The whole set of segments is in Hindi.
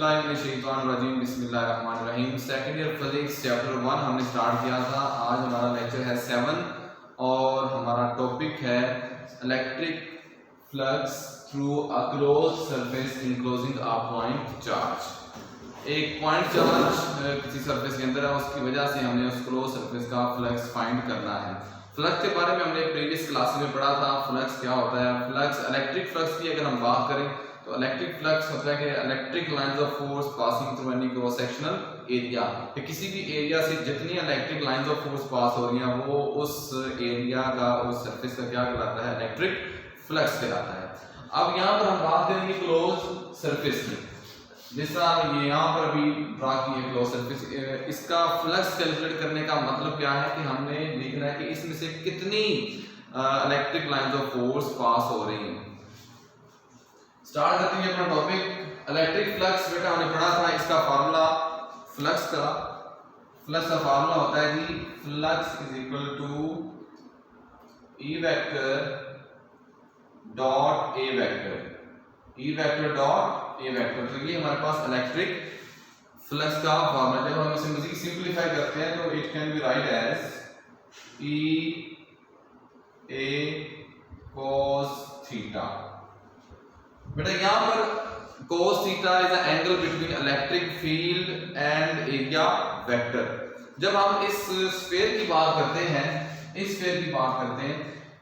औज़ुबिल्लाहिमिनश्शैतानिर्रजीम बिस्मिल्लाहिर्रहमानिर्रहीम। सेकंड ईयर फिजिक्स चैप्टर 1 हमने स्टार्ट किया था। आज हमारा लेक्चर है 7 और हमारा टॉपिक है electric flux through a closed surface enclosing a point charge. एक पॉइंट चार्ज किसी सरफेस के अंदर है, उसकी वजह से हमने उस क्लोज सरफेस का फ्लक्स फाइंड करना है। फ्लक्स के बारे में हमने प्रीवियस क्लास में पढ़ा था। फ्लक्स क्या होता है? फ्लक्स, इलेक्ट्रिक फ्लक्स की अगर हम बात करें तो इलेक्ट्रिक फ्लक्स होता है कि electric lines of force passing through any cross sectional area, कि किसी भी एरिया से जितनी electric lines of force pass हो रही हैं वो उस एरिया का, उस सरफेस का क्या कहलाता है? इलेक्ट्रिक फ्लक्स कहलाता है। अब यहाँ पर हम बात करेंगे क्लोज सरफेस की, जैसा ये यहाँ पर भी ड्रा की है क्लोज सरफेस। इसका फ्लक्स कैलकुलेट करने का मतलब क्या है कि हमने देखना है कि इसमें से कितनी electric lines of force pass हो रही हैं। स्टार्ट करते हैं अपना टॉपिक। इलेक्ट्रिक फ्लक्स बेटा हमने पढ़ा था, इसका फार्मूला फ्लक्स का फार्मूला होता है जी flux is equal to E vector dot A vector, E vector dot A vector. तो ये हमारे पास इलेक्ट्रिक फ्लक्स का फार्मूला। जब हम इसे मजीद सिंपलीफाई करते हैं तो it can be write as E A cos theta. बेटा यहाँ पर cos theta is the angle between electric field and area vector. जब हम इस स्फीयर की बात करते हैं,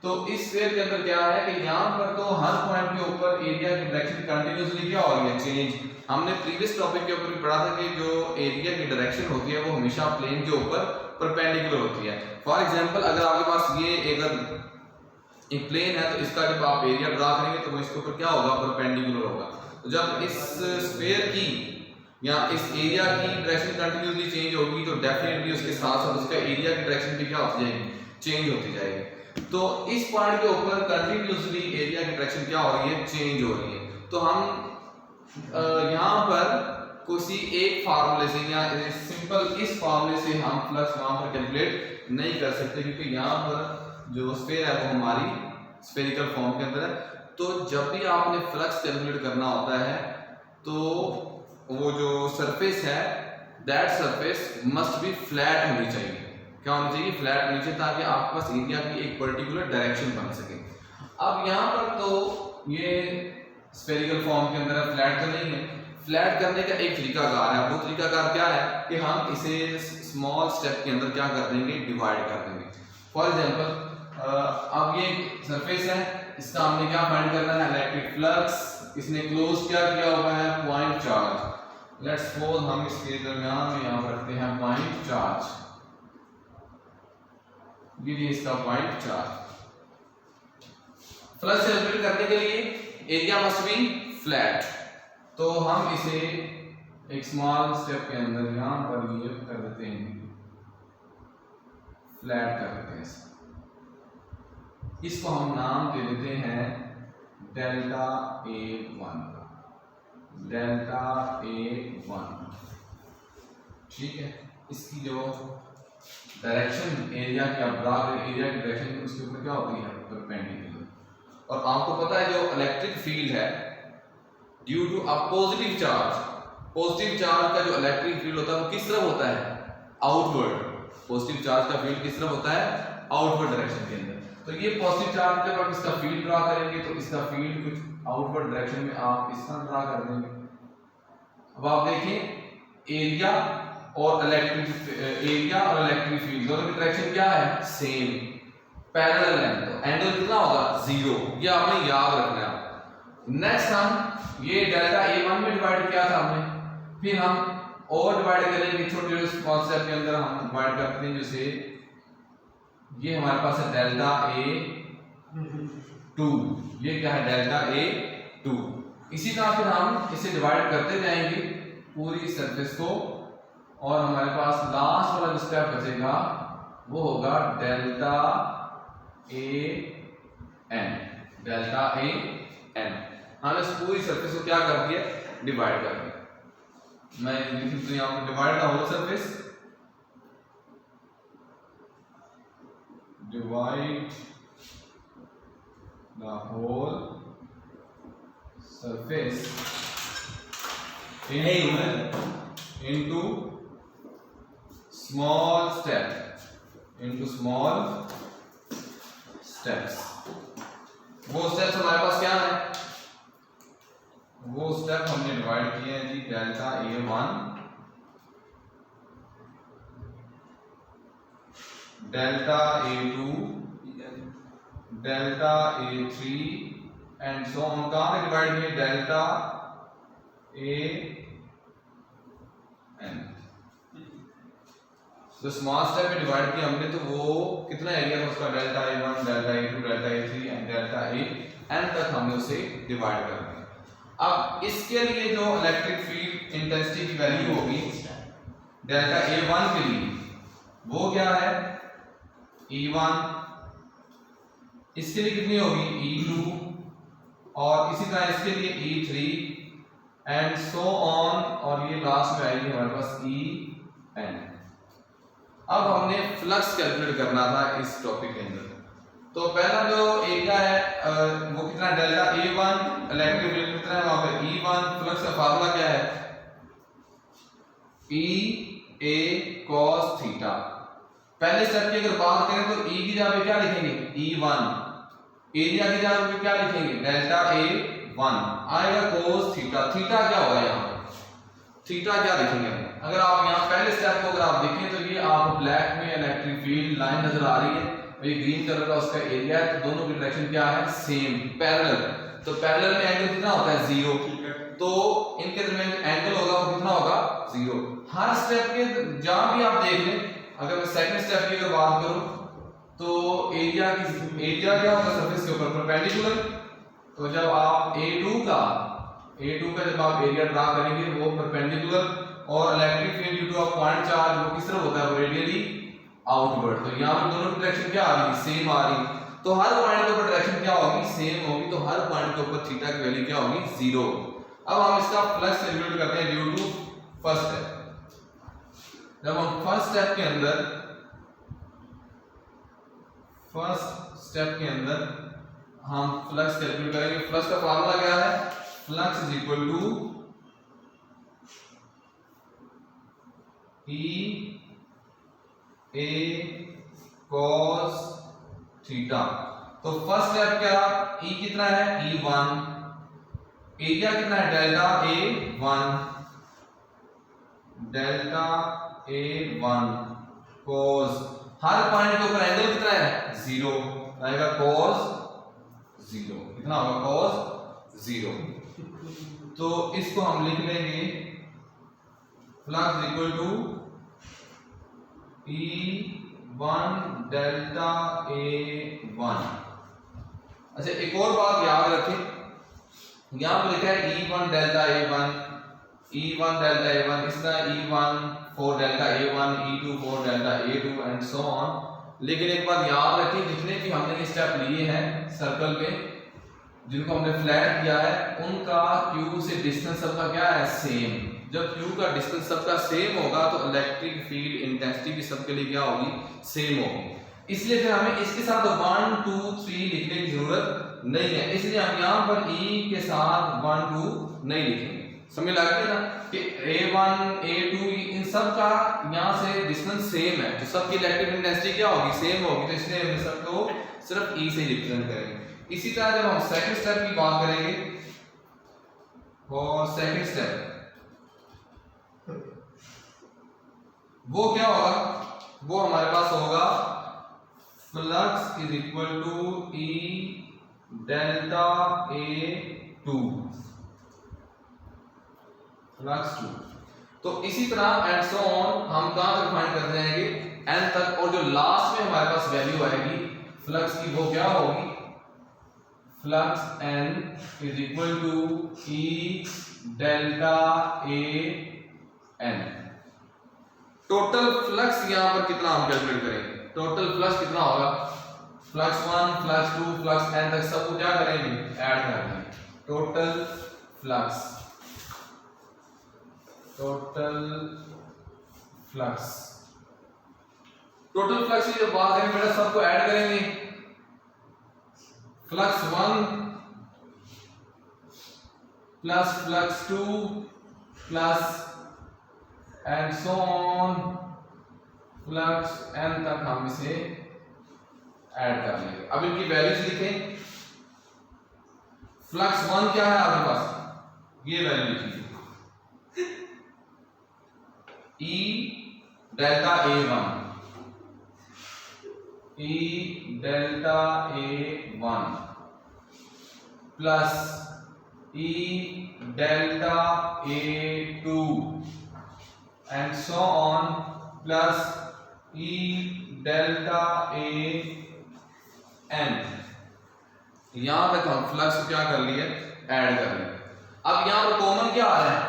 तो इस स्फीयर के अंदर क्या है कि यहाँ पर तो हर पॉइंट के ऊपर एरिया की डायरेक्शन कंटिन्यूअसली क्या हो रही है? चेंज। हमने प्रीवियस टॉपिक के ऊपर भी पढ़ा था कि जो एरिया की डायरेक्शन होती है वो हमेशा प्लेन के ऊपर परपेंडिकुलर होती है। फॉर एग्जांपल अगर आपके पास ये एक प्लेन है तो इसका जब आप एरिया ड्रा करेंगे तो वो इसके ऊपर क्या होगा? परपेंडिकुलर होगा। तो जब इस स्फीयर की या इस एरिया की डायरेक्शन कंटिन्यूअसली चेंज होगी तो डेफिनेटली उसके साथ साथ उसका एरिया की डायरेक्शन भी क्या होती जाएगी? चेंज होती जाएगी। तो इस पॉइंट के ऊपर कंटिन्यूअसली एरिया की डायरेक्शन क्या हो रही है? चेंज हो रही है। तो हम यहाँ पर किसी एक फार्मूले से या सिंपल इस फार्मूले से हम फ्लक्स वहां पर कैलकुलेट नहीं कर सकते, क्योंकि यहाँ पर जो स्फीयर है वो हमारी स्फेरिकल फॉर्म के अंदर है। तो जब भी आपने फ्लक्स कैलकुलेट करना होता है तो वो जो सरफेस है that surface must be flat होनी चाहिए। क्या होनी चाहिए? फ्लैट होनी चाहिए, ताकि आपके पास एरिया की एक पर्टिकुलर डायरेक्शन बन सके। अब यहाँ पर तो ये स्फेरिकल फॉर्म के अंदर है, फ्लैट तो नहीं है। फ्लैट करने का एक तरीकाकार है। वो तरीकाकार क्या है कि हम इसे स्मॉल स्टेप के अंदर क्या कर देंगे? डिवाइड कर देंगे। फॉर एग्जाम्पल अब ये सरफेस है, इसका हमने क्या फाइंड करना है? Electric flux. इसने क्लोज क्या किया हुआ है? Point charge. लेट्स सपोज हम इसके दरमियान में यहां रखते हैं पॉइंट चार्ज। ये इसका पॉइंट चार्ज। फ्लक्स कैलकुलेट करने के लिए एरिया मस्ट बी फ्लैट, तो हम इसे एक स्मॉल स्टेप के अंदर यहां पर ये कर देते हैं, फ्लैट कर देते हैं। इसको हम नाम दे देते हैं डेल्टा A1, डेल्टा A1। ठीक है, इसकी जो डायरेक्शन एरिया की आप ड्रा करें, एरिया की डायरेक्शन उसके ऊपर क्या होती है? परपेंडिकुलर। और आपको पता है जो इलेक्ट्रिक फील्ड है due to a positive charge, positive charge का जो इलेक्ट्रिक फील्ड होता है वो किस तरफ होता है? आउटवर्ड। पॉजिटिव चार्ज का फील्ड किस तरफ होता है? आउटवर्ड डायरेक्शन के अंदर। तो ये पॉजिटिव चार्ज जब आप इसका फील्ड ड्रा करेंगे तो इसका फील्ड कुछ आउटवर्ड डायरेक्शन में आप इस तरह ड्रा कर देंगे। अब आप देखिए एरिया और इलेक्ट्रिक फील्ड दोनों की डायरेक्शन क्या है? सेम, पैरेलल है। तो एंगल कितना होगा? 0। ये आपने याद रखना है। नेक्स्ट हम ये डेल्टा A1 में डिवाइड किया था हमने, फिर हम और डिवाइड करेंगे छोटे स्मॉल स्टेप के अंदर हम डिवाइड करते हैं। जैसे ये हमारे पास है डेल्टा A2, ये क्या है? Delta A2। इसी तरह फिर हम इसे डिवाइड करते जाएंगे पूरी सरफेस को, और हमारे पास लास्ट वाला जो स्टेप बचेगा वो होगा डेल्टा AN, डेल्टा AN। हमने इस पूरी सरफेस को क्या कर दिया? डिवाइड कर दिया। मैं लिख दूं यहाँ पर divide the whole surface, divide the whole surface into small step, into small steps। वो स्टेप्स हमारे पास क्या है, वो स्टेप हमने डिवाइड किए हैं जी delta A1, delta A2, delta A3 and so on. कहां पे डिवाइड किए, डेल्टा AN। तो स्मॉल स्टेप में डिवाइड किया हमने, तो वो कितना एरिया था उसका, delta A1, delta A2, delta A3 and delta AN तक हमने उसे डिवाइड कर दिया। अब इसके लिए जो इलेक्ट्रिक फील्ड इंटेंसिटी की वैल्यू होगी डेल्टा A1 के लिए, वो क्या है E1, इसके लिए कितनी होगी E2, और इसी तरह इसके लिए E3 एंड सो ऑन, और ये लास्ट में आएगी हमारे पास EN। अब हमने फ्लक्स कैलकुलेट करना था इस टॉपिक के अंदर। तो पहला जो एरिया है वो कितना, डेल्टा A1, इलेक्ट्रिक फील्ड कितना है वहां पे E1, फ्लक्स का फार्मूला क्या है EA cos थीटा। पहले स्टेप की अगर बात करें तो E की जगह पे क्या लिखेंगे E1, एरिया की जगह पे क्या लिखेंगे डेल्टा A1, आएगा cos थीटा। थीटा क्या होगा यहाँ पे, थीटा क्या लिखेंगे। अगर आप यहाँ पहले स्टेप को अगर आप देखें तो ये आप ब्लैक में इलेक्ट्रिक फील्ड लाइन नजर आ रही है, ये ग्रीन कलर का उसका एरिया है, तो दोनों की डायरेक्शन क्या है सेम, पैरेलल। तो पैरेलल में एंगल कितना होता है 0, तो इनके दरमियान एंगल होगा वो कितना होगा 0। हर स्टेप के जहां भी आप देख लें, अगर मैं सेकंड स्टेप की अगर बात करूं तो एरिया क्या होगा सरफेस के ऊपर परपेंडिकुलर। तो जब आप A2 का जब आप एरिया ड्रा करेंगे वो परपेंडिकुलर, और electric field due to a point charge वो किस तरह होता है, वो रेडियली आउटवर्ड। तो यहाँ पर दोनों की डायरेक्शन क्या आ रही, सेम आ रही। तो हर पॉइंट के ऊपर डायरेक्शन क्या होगी, सेम होगी। तो हर पॉइंट के ऊपर थीटा की वैल्यू क्या होगी 0। अब हम इसका फ्लक्स कैलकुलेट करते हैं ड्यू टू फर्स्ट स्टेप। जब हम फर्स्ट स्टेप के अंदर हम फ्लक्स कैलकुलेट करेंगे। फ्लक्स का फार्मूला क्या है, flux is equal to EA cos theta. तो फर्स्ट स्टेप क्या, E कितना है E1, एरिया कितना है delta A1, delta A1 cos, हर पॉइंट के ऊपर एंगल कितना है 0, आएगा cos 0, कितना होगा cos 0। तो इसको हम लिख लेंगे flux equal to E1 delta A1। अच्छा एक और बात याद रखें, यहां पर लिखा है E1 delta A1, E1 delta A1, इस तरह E1 for delta A1, E2 for delta A2 and so on. लेकिन एक बात याद रखें, जितने भी हमने स्टेप लिए हैं सर्कल पे, जिनको हमने फ्लैट किया है, उनका Q से डिस्टेंस सबका क्या है सेम। जब Q का डिस्टेंस सबका सेम होगा तो इलेक्ट्रिक फील्ड इंटेंसिटी भी सबके लिए क्या होगी सेम होगी। इसलिए फिर हमें इसके साथ 1 2 3 लिखने की जरूरत नहीं है, इसलिए हम यहाँ पर E के साथ 1 2 नहीं लिखेंगे। समझ लग गया ना कि A1 A2 इन सब का यहाँ से डिस्टेंस सेम है, तो सबकी इलेक्ट्रिक इंटेंसिटी क्या होगी सेम होगी, तो इसलिए हम सबको सिर्फ E से रिप्रेजेंट करेंगे। इसी तरह जब हम सेकंड स्टेप की बात करेंगे, और सेकंड स्टेप वो क्या होगा, वो हमारे पास होगा flux is equal to E delta A2 flux 2। तो इसी तरह एंड सो ऑन हम कहां तक फाइंड कर जाएंगे n तक, और जो लास्ट में हमारे पास वैल्यू आएगी फ्लक्स की वो क्या होगी, flux n is equal to E delta AN। Total flux यहां पर कितना हम कैलकुलेट करेंगे, टोटल फ्लक्स कितना होगा, फ्लक्स 1 फ्लक्स 2 फ्लक्स n तक सबको क्या करेंगे ऐड कर देंगे। टोटल फ्लक्स की जब बात करेंगे बेटा सबको ऐड करेंगे। Flux 1 plus flux 2 plus and so on flux n तक हम इसे ऐड कर लेंगे। अब इनकी वैल्यूज लिखें। फ्लक्स 1 क्या है आपके पास, ये वैल्यू लिखिए, E delta A1, E delta A1 plus E delta A2 and so on plus E delta AN। यहां तक हम फ्लक्स को क्या कर लिए, ऐड कर लिए। अब यहां पर कॉमन क्या आ रहा है,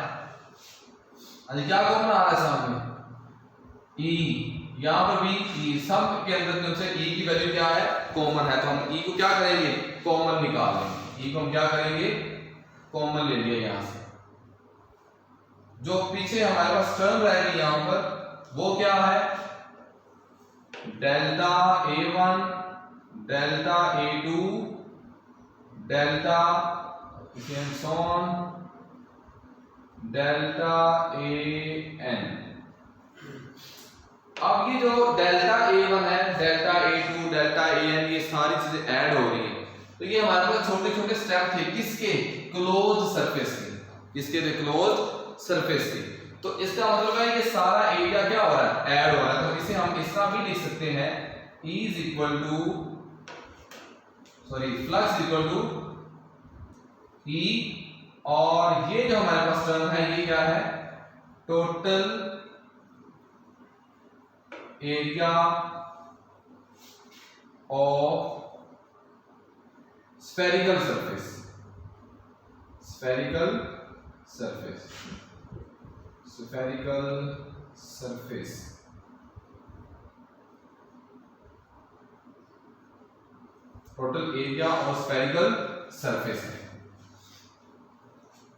क्या कॉमन आ रहा है सामने, E, यहां पर भी E, सब के अंदर से E की वैल्यू क्या है, कॉमन है, तो हम E को क्या करेंगे, कॉमन निकाल लेंगे। E को हम क्या करेंगे, कॉमन ले लिया यहां से। जो पीछे हमारे पास टर्म रहेगी यहां पर वो क्या है, delta A1 delta A2 delta delta AN। अब ये जो डेल्टा A1 है, डेल्टा A2 डेल्टा AN, ये सारी चीजें ऐड हो रही है, तो ये हमारे पास छोटे छोटे स्टेप थे किसके, क्लोज सरफेस के, किसके थे, क्लोज सरफेस के। तो इसका मतलब है ये सारा एरिया क्या हो रहा है, ऐड हो रहा है। तो इसे हम इस तरह भी लिख सकते हैं, E is equal to flux equal to E, और ये जो हमारे पास टर्म है ये क्या है, total area of spherical surface, spherical surface, spherical surface. Total area of spherical surface है।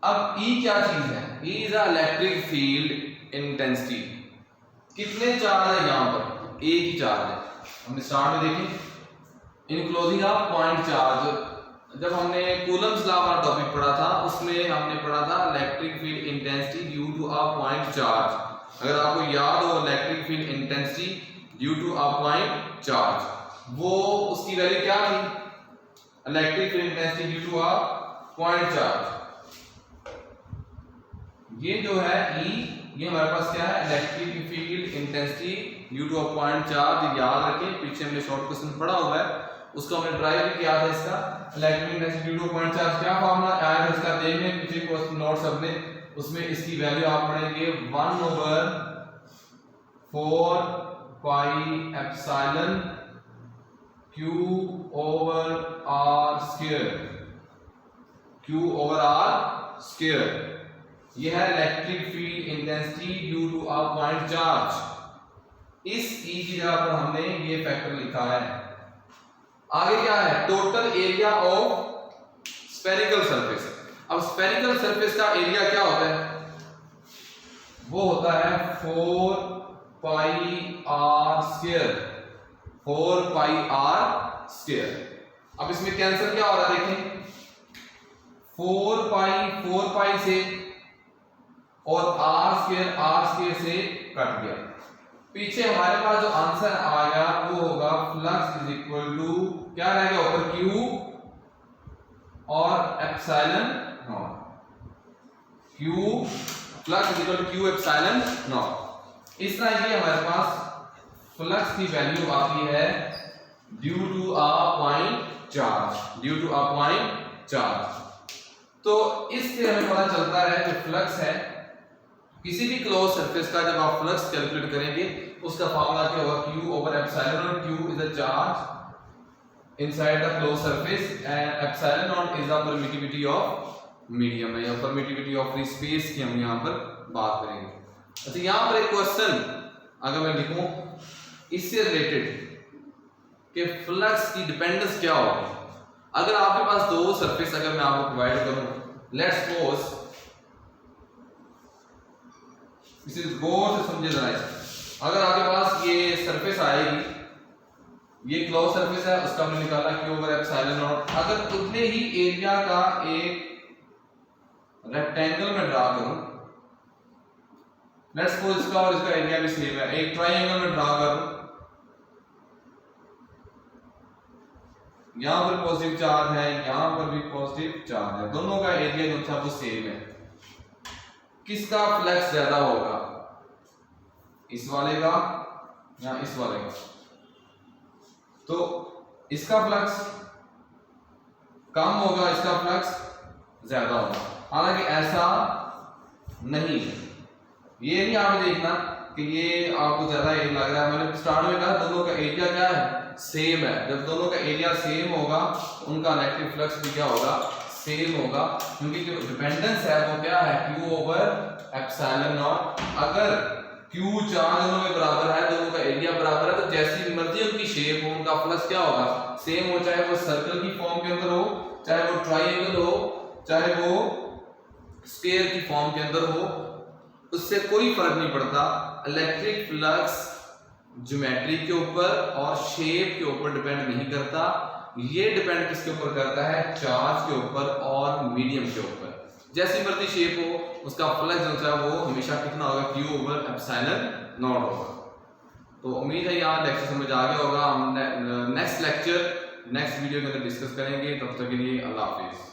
अब E क्या चीज है, E is a electric field intensity. कितने चार्ज है यहां पर, एक ही चार्ज है। हमने स्टार्ट में देखें इनक्लोजिंग ऑफ पॉइंट चार्ज, जब हमने कूलम्स लॉ वाला टॉपिक पढ़ा था उसमें हमने पढ़ा था electric field intensity due to a point charge. अगर आपको याद हो electric field intensity due to a point charge, वो उसकी वैल्यू क्या थी, electric field intensity due to a point charge. ये जो है E, ये हमारे पास क्या है, electric field intensity due to a point charge. याद रखें पीछे हमने शॉर्ट क्वेश्चन पढ़ा हुआ है, उसको हमने ड्राइव भी किया था। इसका electric intensity due two point charge क्या फॉर्मूला आया है इसका देख लें, पीछे क्वेश्चन नोट्स अपने, उसमें इसकी वैल्यू आप पढ़ेंगे 1/4 pi epsilon Q over R square, Q over R square. ये है electric field intensity due to a point charge. इस E की जगह पर हमने ये फैक्टर लिखा है। आगे क्या है, total area of spherical surface. अब स्फेरिकल सरफेस का एरिया क्या होता है, वो होता है 4 पाई R स्क्वायर, 4 पाई R स्क्वायर। अब इसमें कैंसिल क्या हो रहा है देखें, 4 पाई से और R स्क्वायर से कट गया। पीछे हमारे पास जो आंसर आया वो होगा फ्लक्स इज इक्वल टू क्या रहेगा ऊपर Q और epsilon naught, Q flux is equal to Q epsilon naught. इस तरह ये हमारे पास फ्लक्स की वैल्यू आती है due to a point charge, due to a point charge. तो इससे हमें पता चलता है जो फ्लक्स है किसी भी क्लोज सरफेस का, जब आप फ्लक्स कैलकुलेट करेंगे उसका फार्मूला क्या होगा, Q over epsilon naught. Q is the charge inside the close surface and epsilon not is the permittivity of medium है, या परमिटिविटी ऑफ फ्री स्पेस की हम यहां पर बात करेंगे। अच्छा यहां पर एक क्वेश्चन अगर मैं लिखूं इससे रिलेटेड कि फ्लक्स की डिपेंडेंस क्या होगी। अगर आपके पास दो सरफेस अगर मैं आपको प्रोवाइड करूं, लेट्स सपोज इसे गौर से समझे जरा। अगर आपके पास ये सरफेस आएगी, ये क्लोज सरफेस है, उसका हमने निकाला Q ओवर एप्सिलॉन नॉट। अगर उतने ही एरिया का एक रेक्टेंगल में ड्रा करूं, लेट्स सपोज इसका और इसका एरिया भी सेम है, एक ट्रायंगल में ड्रा करूं, यहां पर पॉजिटिव चार्ज है, यहां पर भी पॉजिटिव चार्ज है, दोनों का एरिया जो था वो सेम है। किसका फ्लक्स ज्यादा होगा, इस वाले का या इस वाले का? तो इसका फ्लक्स कम होगा, इसका फ्लक्स ज्यादा होगा। हालांकि ऐसा नहीं है, ये नहीं आप देखना कि ये आपको ज्यादा एरिया लग रहा है। मैंने स्टार्ट में कहा दोनों का एरिया क्या है, सेम है। जब दोनों का एरिया सेम होगा उनका इलेक्ट्रिक फ्लक्स भी क्या होगा, सेम होगा, क्योंकि जो डिपेंडेंस है वो क्या है, Q ओवर एप्सिलॉन नॉट। अगर Q चार्ज दोनों में बराबर है, दोनों का एरिया बराबर है, तो जैसी मर्जी उनकी शेप हो उनका फ्लक्स क्या होगा, सेम हो, चाहे वो सर्कल की फॉर्म के अंदर हो, चाहे वो ट्रायंगल हो, चाहे वो स्फीयर की फॉर्म के अंदर हो, उससे कोई फर्क नहीं पड़ता। इलेक्ट्रिक फ्लक्स ज्योमेट्री के ऊपर और शेप के ऊपर डिपेंड नहीं करता, ये डिपेंड किसके ऊपर करता है, चार्ज के ऊपर और मीडियम के ऊपर। जैसी मर्जी शेप हो उसका फ्लक्स जो है वो हमेशा कितना होगा, Q ओवर एप्सिलॉन नॉट होगा। तो उम्मीद है यहाँ लेक्चर समझ आ गया होगा। हम नेक्स्ट वीडियो के अंदर डिस्कस करेंगे। तब तक के लिए अल्लाह हाफिज।